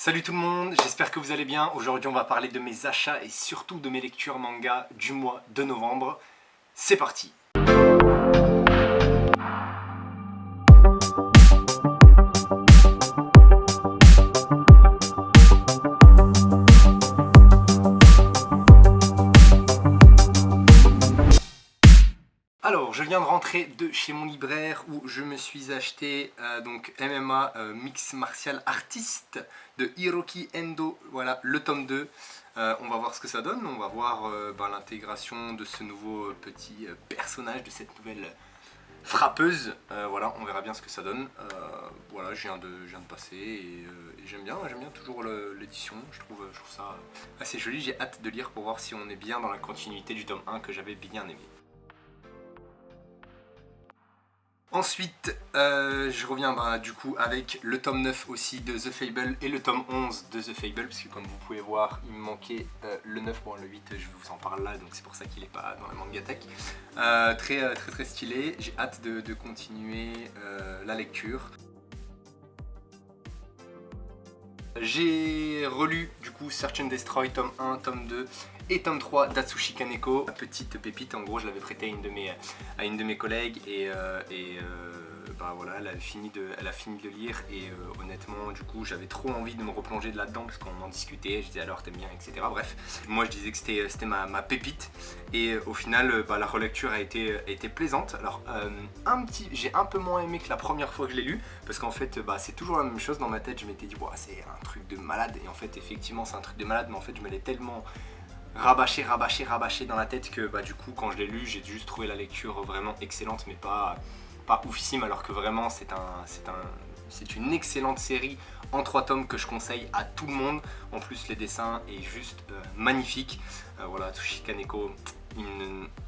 Salut tout le monde, j'espère que vous allez bien. Aujourd'hui on va parler de mes achats et surtout de mes lectures manga du mois de novembre. C'est parti! Alors, je viens de rentrer de chez mon libraire où je me suis acheté donc MMA Mix Martial Artist de Hiroki Endo, voilà le tome 2. On va voir ce que ça donne, on va voir l'intégration de ce nouveau petit personnage, de cette nouvelle frappeuse. Voilà, on verra bien ce que ça donne. Voilà, je viens de passer et j'aime bien toujours l'édition, je trouve ça assez joli. J'ai hâte de lire pour voir si on est bien dans la continuité du tome 1 que j'avais bien aimé. Ensuite, je reviens du coup avec le tome 9 aussi de The Fable et le tome 11 de The Fable, parce que comme vous pouvez voir, il me manquait le 9, bon le 8 je vous en parle là, donc c'est pour ça qu'il n'est pas dans la mangatech. Très stylé, j'ai hâte de continuer la lecture. J'ai relu du coup Search and Destroy tome 1, tome 2 et tome 3 d'Atsushi Kaneko. La petite pépite, en gros je l'avais prêté à une de mes collègues et voilà, elle a fini de lire et honnêtement du coup j'avais trop envie de me replonger de là-dedans parce qu'on en discutait, je disais alors t'aimes bien etc. Bref, moi je disais que c'était ma pépite et au final la relecture a été plaisante. Alors j'ai un peu moins aimé que la première fois que je l'ai lu parce qu'en fait c'est toujours la même chose dans ma tête. Je m'étais dit c'est un truc de malade et en fait effectivement c'est un truc de malade, mais en fait je me l'ai tellement rabâché dans la tête que du coup quand je l'ai lu j'ai juste trouvé la lecture vraiment excellente, mais pas oufissime, alors que vraiment c'est une excellente série en 3 tomes que je conseille à tout le monde. En plus les dessins est juste magnifique. Voilà, Atsushi Kaneko,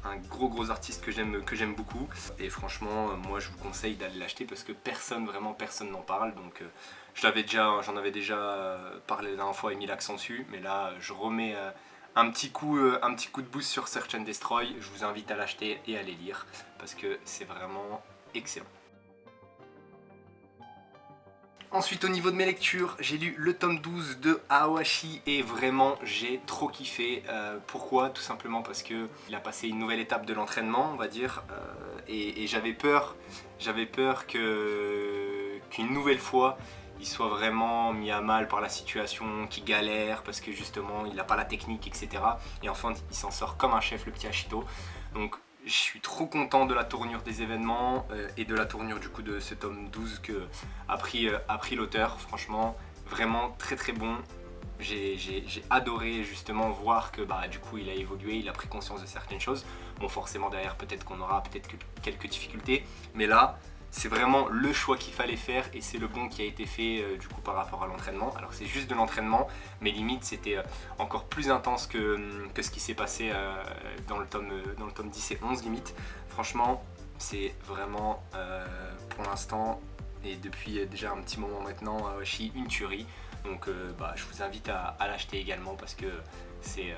un gros artiste que j'aime beaucoup et franchement moi je vous conseille d'aller l'acheter parce que personne n'en parle. Donc j'en avais déjà parlé la dernière fois et mis l'accent dessus, mais là je remets un petit coup de boost sur Search and Destroy. Je vous invite à l'acheter et à les lire parce que c'est vraiment excellent. Ensuite au niveau de mes lectures, j'ai lu le tome 12 de Aoashi et vraiment j'ai trop kiffé. Pourquoi? Tout simplement parce que il a passé une nouvelle étape de l'entraînement, on va dire, et j'avais peur qu'une nouvelle fois il soit vraiment mis à mal par la situation, qu'il galère parce que justement il n'a pas la technique, etc. Et enfin il s'en sort comme un chef, le petit Ashito. Donc je suis trop content de la tournure des événements et de la tournure du coup de ce tome 12 que a pris l'auteur. Franchement vraiment très bon. J'ai adoré justement voir que du coup il a évolué, il a pris conscience de certaines choses. Bon forcément derrière peut-être qu'on aura quelques difficultés, mais là c'est vraiment le choix qu'il fallait faire et c'est le bon qui a été fait du coup par rapport à l'entraînement. Alors c'est juste de l'entraînement, mais limite c'était encore plus intense que ce qui s'est passé dans le tome 10 et 11 limite. Franchement c'est vraiment pour l'instant et depuis déjà un petit moment maintenant Aoashi une tuerie. Donc je vous invite à l'acheter également parce que c'est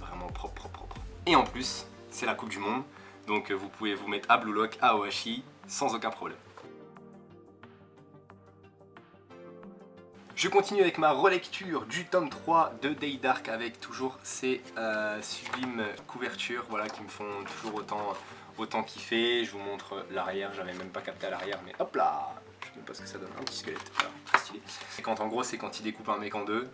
vraiment propre. Et en plus c'est la Coupe du Monde, donc vous pouvez vous mettre à Blue Lock, à Aoashi sans aucun problème. Je continue avec ma relecture du tome 3 de Day Dark avec toujours ces sublimes couvertures, voilà, qui me font toujours autant kiffer. Je vous montre l'arrière, j'avais même pas capté à l'arrière, mais hop là, je sais même pas ce que ça donne, un petit squelette, voilà, très stylé. En gros c'est quand il découpe un mec en deux,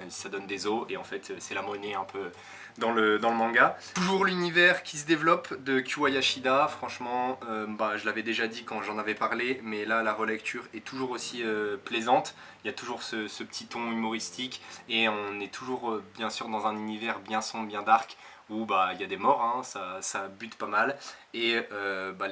ça donne des os et en fait c'est la monnaie un peu dans le manga. Toujours l'univers qui se développe de Kuwayashida, franchement je l'avais déjà dit quand j'en avais parlé, mais là la relecture est toujours aussi plaisante. Il y a toujours ce petit ton humoristique et on est toujours bien sûr dans un univers bien sombre, bien dark, où il y a des morts, hein, ça bute pas mal, et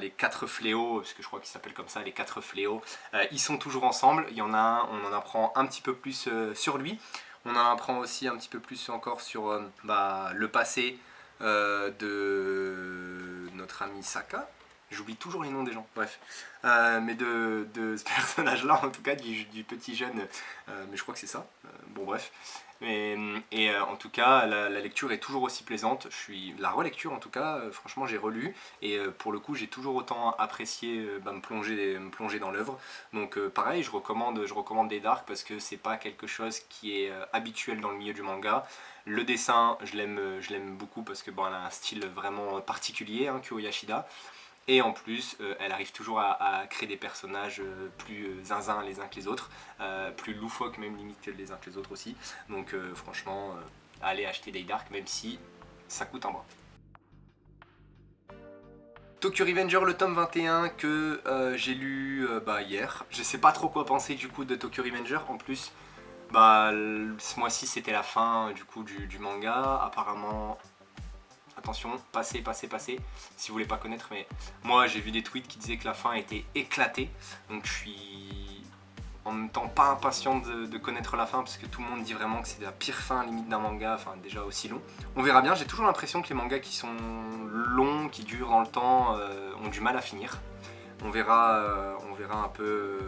les 4 fléaux, parce que je crois qu'ils s'appellent comme ça, les 4 fléaux, ils sont toujours ensemble. Il y en a un, on en apprend un petit peu plus sur lui, on en apprend aussi un petit peu plus encore sur le passé de notre ami Saka, J'oublie toujours les noms des gens, bref. Mais de ce personnage-là, en tout cas, du petit jeune, mais je crois que c'est ça. Bon, bref. En tout cas, la lecture est toujours aussi plaisante. La relecture, en tout cas, franchement, j'ai relu. Et pour le coup, j'ai toujours autant apprécié me plonger dans l'œuvre. Donc, pareil, je recommande des Dark parce que c'est pas quelque chose qui est habituel dans le milieu du manga. Le dessin, je l'aime beaucoup parce que bon, elle a un style vraiment particulier, hein, Kyo Yashida. Et en plus, elle arrive toujours à créer des personnages plus zinzin les uns que les autres, plus loufoques même limite que les uns que les autres aussi. Donc franchement, allez acheter Day Dark même si ça coûte un bras. Tokyo Revenger, le tome 21 que j'ai lu hier. Je sais pas trop quoi penser du coup de Tokyo Revenger. En plus, ce mois-ci c'était la fin du coup du manga. Apparemment, attention, passez, si vous voulez pas connaître, mais moi j'ai vu des tweets qui disaient que la fin était éclatée, donc je suis en même temps pas impatient de connaître la fin, parce que tout le monde dit vraiment que c'est la pire fin limite d'un manga, enfin déjà aussi long. On verra bien, j'ai toujours l'impression que les mangas qui sont longs, qui durent dans le temps, ont du mal à finir. On verra un peu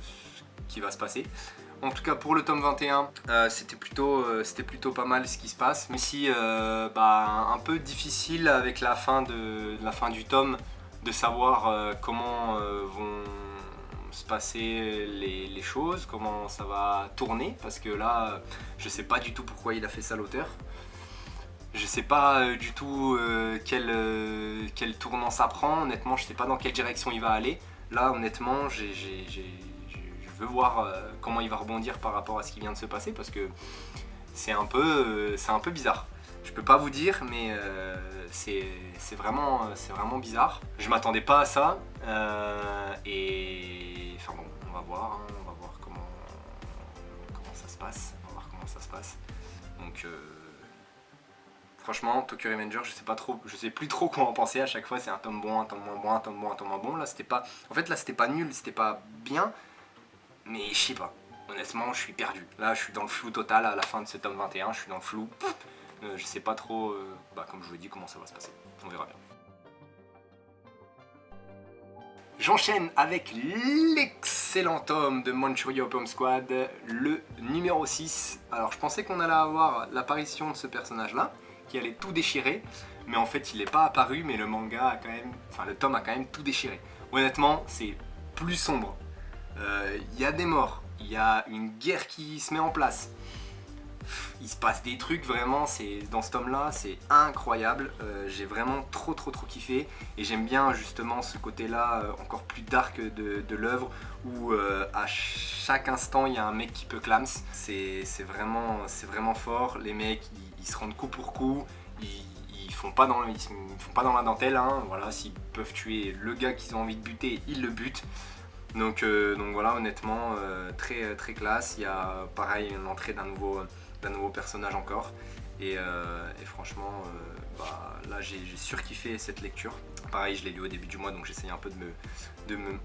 ce qui va se passer. En tout cas pour le tome 21, c'était plutôt pas mal ce qui se passe. Mais si un peu difficile avec la fin du tome de savoir comment vont se passer les choses, comment ça va tourner. Parce que là, je sais pas du tout pourquoi il a fait ça l'auteur. Je sais pas du tout quel tournant ça prend. Honnêtement, je sais pas dans quelle direction il va aller. Là, honnêtement, je veux voir comment il va rebondir par rapport à ce qui vient de se passer parce que c'est un peu bizarre. Je peux pas vous dire, mais c'est vraiment bizarre. Je m'attendais pas à ça et enfin bon, on va voir, hein, on va voir comment ça se passe. On va voir comment ça se passe. Donc franchement, Tokyo Revenger, je sais plus trop quoi en penser. À chaque fois, c'est un tome bon, un tome moins bon, un tome bon, un tome moins bon. Là, c'était pas nul, c'était pas bien. Mais je sais pas, honnêtement je suis perdu. Là je suis dans le flou total à la fin de ce tome 21, je suis dans le flou. Je sais pas trop, comme je vous ai dit, comment ça va se passer. On verra bien. J'enchaîne avec l'excellent tome de Manchuria Opium Squad, le numéro 6. Alors je pensais qu'on allait avoir l'apparition de ce personnage là, qui allait tout déchirer. Mais en fait il n'est pas apparu, mais le manga a quand même, le tome a quand même tout déchiré. Honnêtement c'est plus sombre. Il y a des morts, il y a une guerre qui se met en place. Il se passe des trucs vraiment, dans ce tome là, c'est incroyable. J'ai vraiment trop kiffé et j'aime bien justement ce côté là encore plus dark de l'œuvre où à chaque instant il y a un mec qui peut clams. C'est vraiment fort, les mecs ils se rendent coup pour coup, ils font pas dans la dentelle, hein. Voilà, s'ils peuvent tuer le gars qu'ils ont envie de buter, ils le butent. Donc voilà, honnêtement, très classe. Il y a pareil une entrée d'un nouveau personnage encore. Et franchement, là j'ai surkiffé cette lecture. Pareil, je l'ai lu au début du mois, donc j'essaye un peu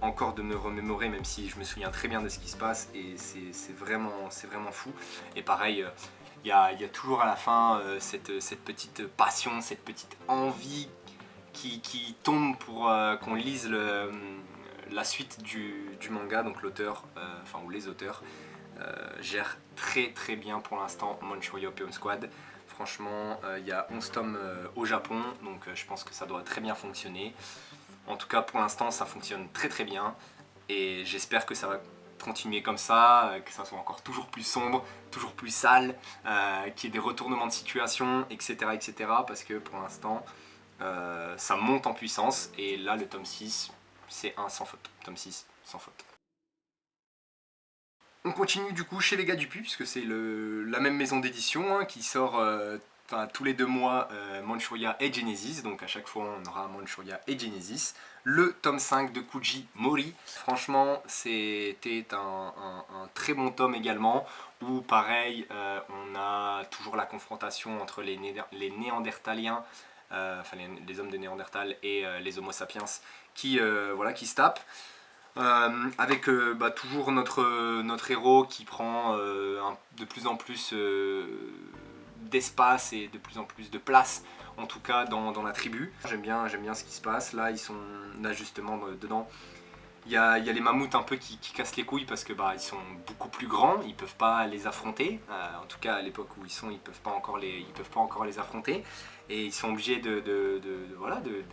encore de me remémorer, même si je me souviens très bien de ce qui se passe. Et c'est vraiment fou. Et pareil, il y a toujours à la fin cette petite passion, cette petite envie qui tombe pour qu'on lise la suite du manga. Donc l'auteur, ou les auteurs, gèrent très bien pour l'instant Manchuria Opium Squad. Franchement, il y a 11 tomes au Japon, donc je pense que ça doit très bien fonctionner. En tout cas, pour l'instant, ça fonctionne très bien. Et j'espère que ça va continuer comme ça, que ça soit encore toujours plus sombre, toujours plus sale, qu'il y ait des retournements de situation, etc. Parce que pour l'instant, ça monte en puissance. Et là, le tome 6, c'est un sans faute. Tome 6, sans faute. On continue du coup chez les gars du Puy, puisque c'est la même maison d'édition hein, qui sort tous les 2 mois Manchuria et Genesis. Donc à chaque fois on aura Manchuria et Genesis. Le tome 5 de Kuji Mori. Franchement c'était un très bon tome également. Où pareil on a toujours la confrontation entre les Néandertaliens, les hommes de Néandertal et les Homo sapiens qui se tapent. Avec toujours notre héros qui prend de plus en plus d'espace et de plus en plus de place en tout cas dans la tribu. J'aime bien ce qui se passe. Là, là justement dedans, il y a les mammouths un peu qui cassent les couilles parce que ils sont beaucoup plus grands, ils peuvent pas les affronter. En tout cas à l'époque où ils sont, ils peuvent pas encore les affronter. Et ils sont obligés de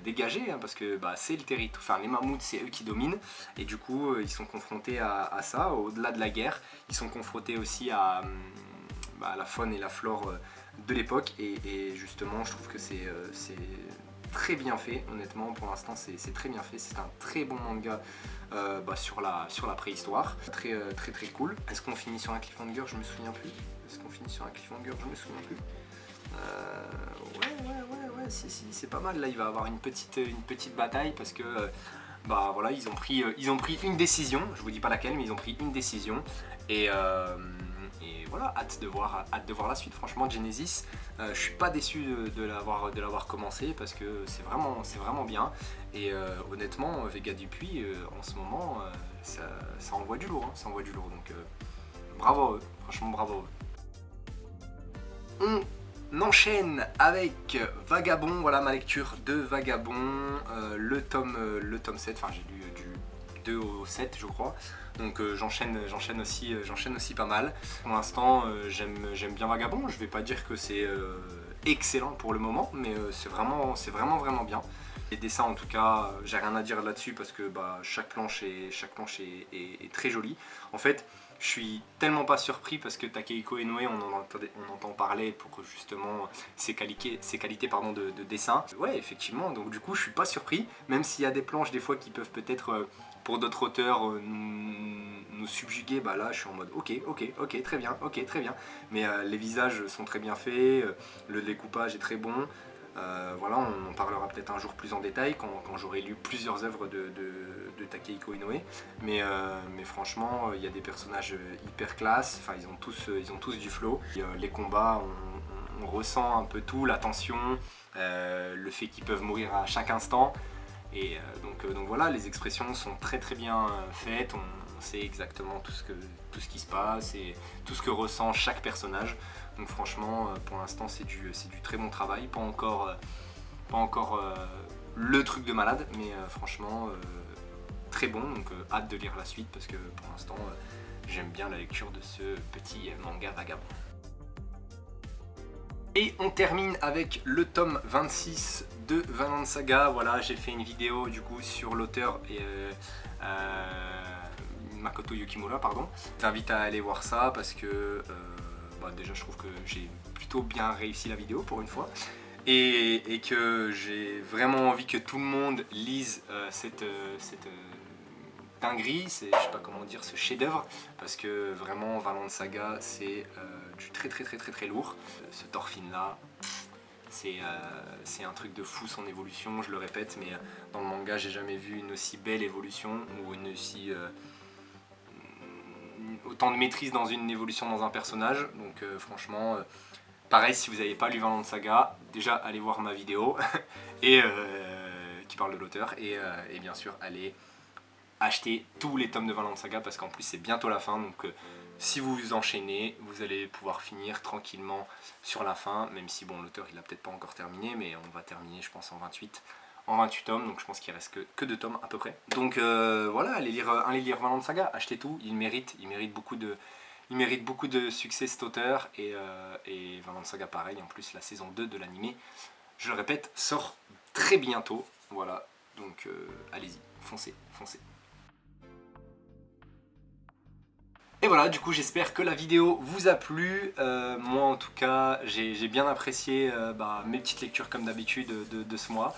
dégager, hein, parce que c'est le territoire, enfin les mammouths c'est eux qui dominent, et du coup ils sont confrontés à ça, au-delà de la guerre, ils sont confrontés aussi à la faune et la flore de l'époque, et justement je trouve que c'est très bien fait, honnêtement pour l'instant c'est très bien fait, c'est un très bon manga sur la préhistoire, très cool. Est-ce qu'on finit sur un cliffhanger? Je me souviens plus. Est-ce qu'on finit sur un cliffhanger? Je me souviens plus. Ouais, si, c'est pas mal. Là, il va avoir une petite bataille parce que voilà, ils ont pris une décision. Je vous dis pas laquelle, mais ils ont pris une décision. Et voilà, hâte de voir la suite. Franchement, Genesis, je suis pas déçu de l'avoir commencé parce que c'est vraiment bien. Et honnêtement, Vega Dupuis, en ce moment, ça envoie du lourd. Hein, ça envoie du lourd. Donc bravo à eux. Franchement, bravo à eux. On enchaîne avec Vagabond, voilà ma lecture de Vagabond, le tome 7, enfin j'ai lu du 2 au 7 je crois, donc j'enchaîne aussi pas mal. Pour l'instant j'aime bien Vagabond, je vais pas dire que c'est excellent pour le moment, mais c'est vraiment bien. Les dessins en tout cas, j'ai rien à dire là-dessus parce que chaque planche est très jolie. En fait, je suis tellement pas surpris parce que Takehiko Inoue, on entend parler pour justement ses qualités de dessin. Ouais, effectivement, donc du coup je suis pas surpris, même s'il y a des planches des fois qui peuvent peut-être pour d'autres auteurs nous subjuguer, là je suis en mode ok, très bien, mais les visages sont très bien faits, le découpage est très bon. Voilà, on en parlera peut-être un jour plus en détail quand j'aurai lu plusieurs œuvres de Takehiko Inoue, mais franchement il y a des personnages hyper classe, enfin ils ont tous du flow. Et, les combats, on ressent un peu tout, la tension, le fait qu'ils peuvent mourir à chaque instant, et donc voilà, les expressions sont très bien faites, on sait exactement tout ce qui se passe et tout ce que ressent chaque personnage. Donc franchement, pour l'instant, c'est du très bon travail. Pas encore le truc de malade, mais franchement, très bon. Donc hâte de lire la suite parce que pour l'instant, j'aime bien la lecture de ce petit manga Vagabond. Et on termine avec le tome 26 de Vinland Saga. Voilà, j'ai fait une vidéo du coup sur l'auteur et Makoto Yukimura, pardon. Je t'invite à aller voir ça parce que déjà je trouve que j'ai plutôt bien réussi la vidéo pour une fois, et que j'ai vraiment envie que tout le monde lise cette dinguerie, je sais pas comment dire, ce chef-d'œuvre, parce que vraiment Vinland Saga c'est du très lourd. Ce Thorfinn là, c'est un truc de fou, son évolution, je le répète, mais dans le manga j'ai jamais vu une aussi belle évolution ou une aussi autant de maîtrise dans une évolution dans un personnage. Donc franchement pareil, si vous n'avez pas lu Vinland Saga, déjà allez voir ma vidéo et qui parle de l'auteur, et bien sûr allez acheter tous les tomes de Vinland Saga parce qu'en plus c'est bientôt la fin, donc si vous enchaînez, vous allez pouvoir finir tranquillement sur la fin, même si bon, l'auteur il a peut-être pas encore terminé, mais on va terminer je pense en 28 tomes, donc je pense qu'il reste que 2 tomes à peu près. Donc voilà, allez lire Vinland Saga, achetez tout, il mérite beaucoup de succès cet auteur, et Vinland Saga pareil, en plus la saison 2 de l'animé, je le répète, sort très bientôt, voilà, donc allez-y, foncez. Et voilà, du coup j'espère que la vidéo vous a plu. Moi en tout cas j'ai bien apprécié mes petites lectures comme d'habitude de ce mois.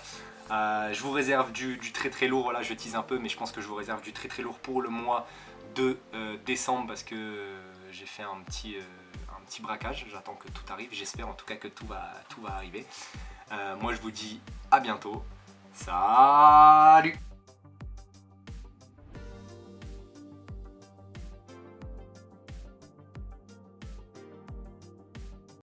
Je vous réserve du très lourd, voilà, je tease un peu, mais je pense que je vous réserve du très lourd pour le mois de décembre parce que j'ai fait un petit braquage, j'attends que tout arrive, j'espère en tout cas que tout va arriver. Moi je vous dis à bientôt, salut!